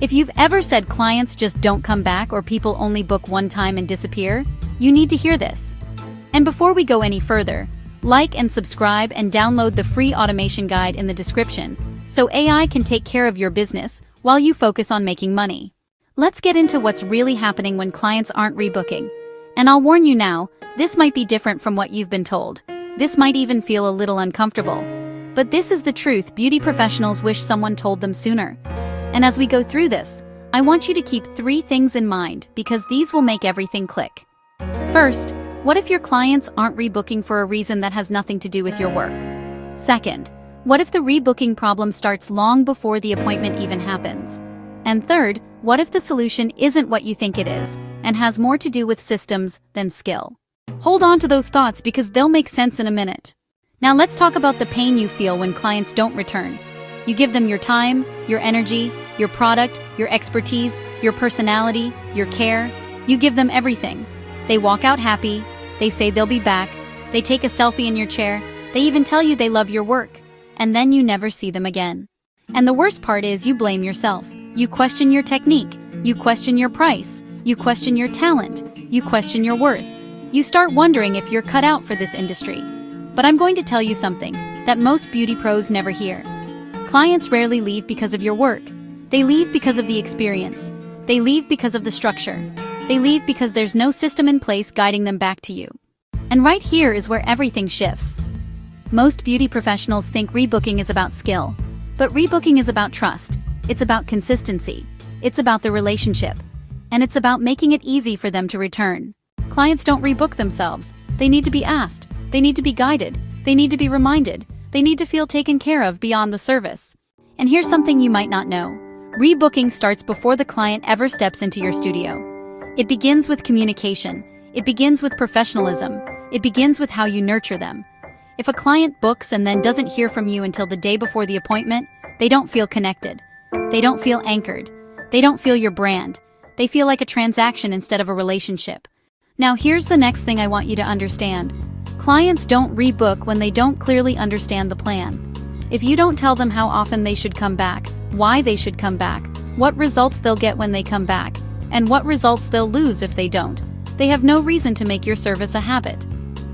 If you've ever said clients just don't come back or people only book one time and disappear, you need to hear this. And before we go any further, like and subscribe and download the free automation guide in the description so AI can take care of your business while you focus on making money. Let's get into what's really happening when clients aren't rebooking. And I'll warn you now, this might be different from what you've been told. This might even feel a little uncomfortable. But this is the truth beauty professionals wish someone told them sooner. And as we go through this, I want you to keep 3 things in mind because these will make everything click. First, what if your clients aren't rebooking for a reason that has nothing to do with your work? Second, what if the rebooking problem starts long before the appointment even happens? And third, what if the solution isn't what you think it is and has more to do with systems than skill? Hold on to those thoughts because they'll make sense in a minute. Now let's talk about the pain you feel when clients don't return. You give them your time, your energy, your product, your expertise, your personality, your care. You give them everything. They walk out happy, they say they'll be back, they take a selfie in your chair, they even tell you they love your work, and then you never see them again. And the worst part is you blame yourself. You question your technique, you question your price, you question your talent, you question your worth. You start wondering if you're cut out for this industry. But I'm going to tell you something that most beauty pros never hear. Clients rarely leave because of your work. They leave because of the experience. They leave because of the structure. They leave because there's no system in place guiding them back to you. And right here is where everything shifts. Most beauty professionals think rebooking is about skill. But rebooking is about trust. It's about consistency. It's about the relationship. And it's about making it easy for them to return. Clients don't rebook themselves. They need to be asked. They need to be guided. They need to be reminded. They need to feel taken care of beyond the service. And here's something you might not know. Rebooking starts before the client ever steps into your studio. It begins with communication. It begins with professionalism. It begins with how you nurture them. If a client books and then doesn't hear from you until the day before the appointment, they don't feel connected. They don't feel anchored. They don't feel your brand. They feel like a transaction instead of a relationship. Now here's the next thing I want you to understand. Clients don't rebook when they don't clearly understand the plan. If you don't tell them how often they should come back, why they should come back, what results they'll get when they come back, and what results they'll lose if they don't, they have no reason to make your service a habit.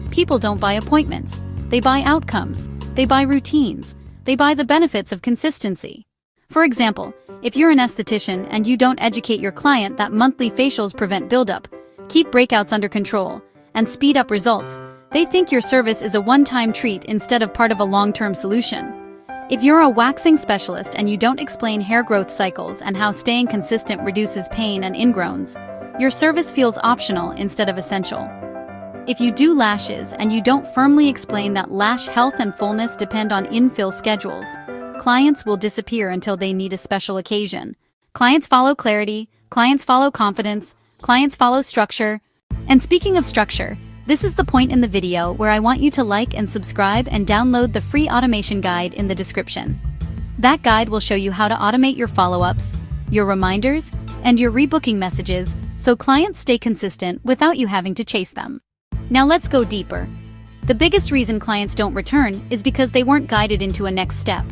People don't buy appointments. They buy outcomes. They buy routines. They buy the benefits of consistency. For example, if you're an esthetician and you don't educate your client that monthly facials prevent buildup, keep breakouts under control, and speed up results, they think your service is a one-time treat instead of part of a long-term solution. If you're a waxing specialist and you don't explain hair growth cycles and how staying consistent reduces pain and ingrowns, your service feels optional instead of essential. If you do lashes and you don't firmly explain that lash health and fullness depend on infill schedules, clients will disappear until they need a special occasion. Clients follow clarity, clients follow confidence, clients follow structure. And speaking of structure, this is the point in the video where I want you to like and subscribe and download the free automation guide in the description. That guide will show you how to automate your follow-ups, your reminders, and your rebooking messages so clients stay consistent without you having to chase them. Now let's go deeper. The biggest reason clients don't return is because they weren't guided into a next step.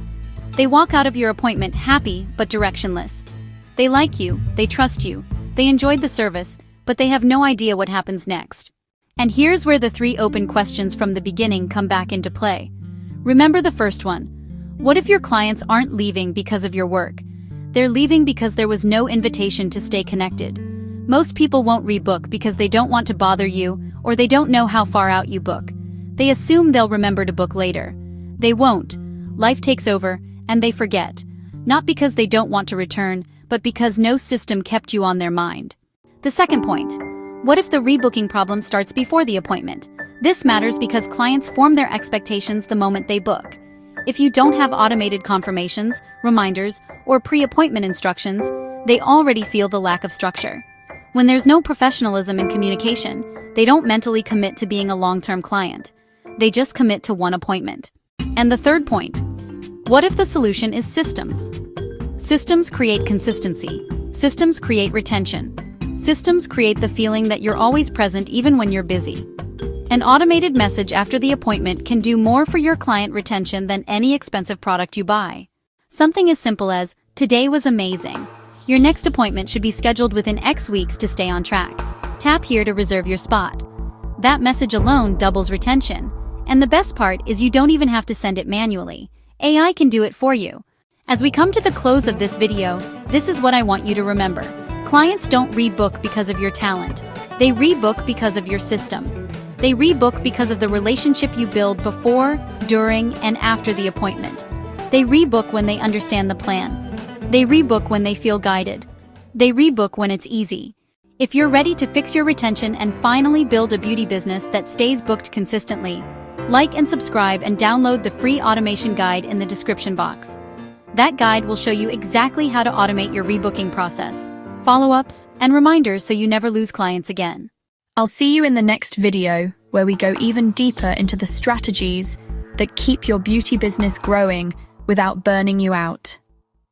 They walk out of your appointment happy but directionless. They like you, they trust you, they enjoyed the service, but they have no idea what happens next. And here's where the 3 open questions from the beginning come back into play. Remember the first one. What if your clients aren't leaving because of your work? They're leaving because there was no invitation to stay connected. Most people won't rebook because they don't want to bother you or they don't know how far out you book. They assume they'll remember to book later. They won't. Life takes over, and they forget. Not because they don't want to return, but because no system kept you on their mind. The second point. What if the rebooking problem starts before the appointment? This matters because clients form their expectations the moment they book. If you don't have automated confirmations, reminders, or pre-appointment instructions, they already feel the lack of structure. When there's no professionalism in communication, they don't mentally commit to being a long-term client. They just commit to one appointment. And the third point. What if the solution is systems? Systems create consistency. Systems create retention. Systems create the feeling that you're always present even when you're busy. An automated message after the appointment can do more for your client retention than any expensive product you buy. Something as simple as, "Today was amazing," Your next appointment should be scheduled within X weeks to stay on track. Tap here to reserve your spot. That message alone doubles retention. And the best part is you don't even have to send it manually. AI can do it for you. As we come to the close of this video, this is what I want you to remember. Clients don't rebook because of your talent. They rebook because of your system. They rebook because of the relationship you build before, during, and after the appointment. They rebook when they understand the plan. They rebook when they feel guided. They rebook when it's easy. If you're ready to fix your retention and finally build a beauty business that stays booked consistently, like and subscribe and download the free automation guide in the description box. That guide will show you exactly how to automate your rebooking process, follow-ups, and reminders so you never lose clients again. I'll see you in the next video where we go even deeper into the strategies that keep your beauty business growing without burning you out.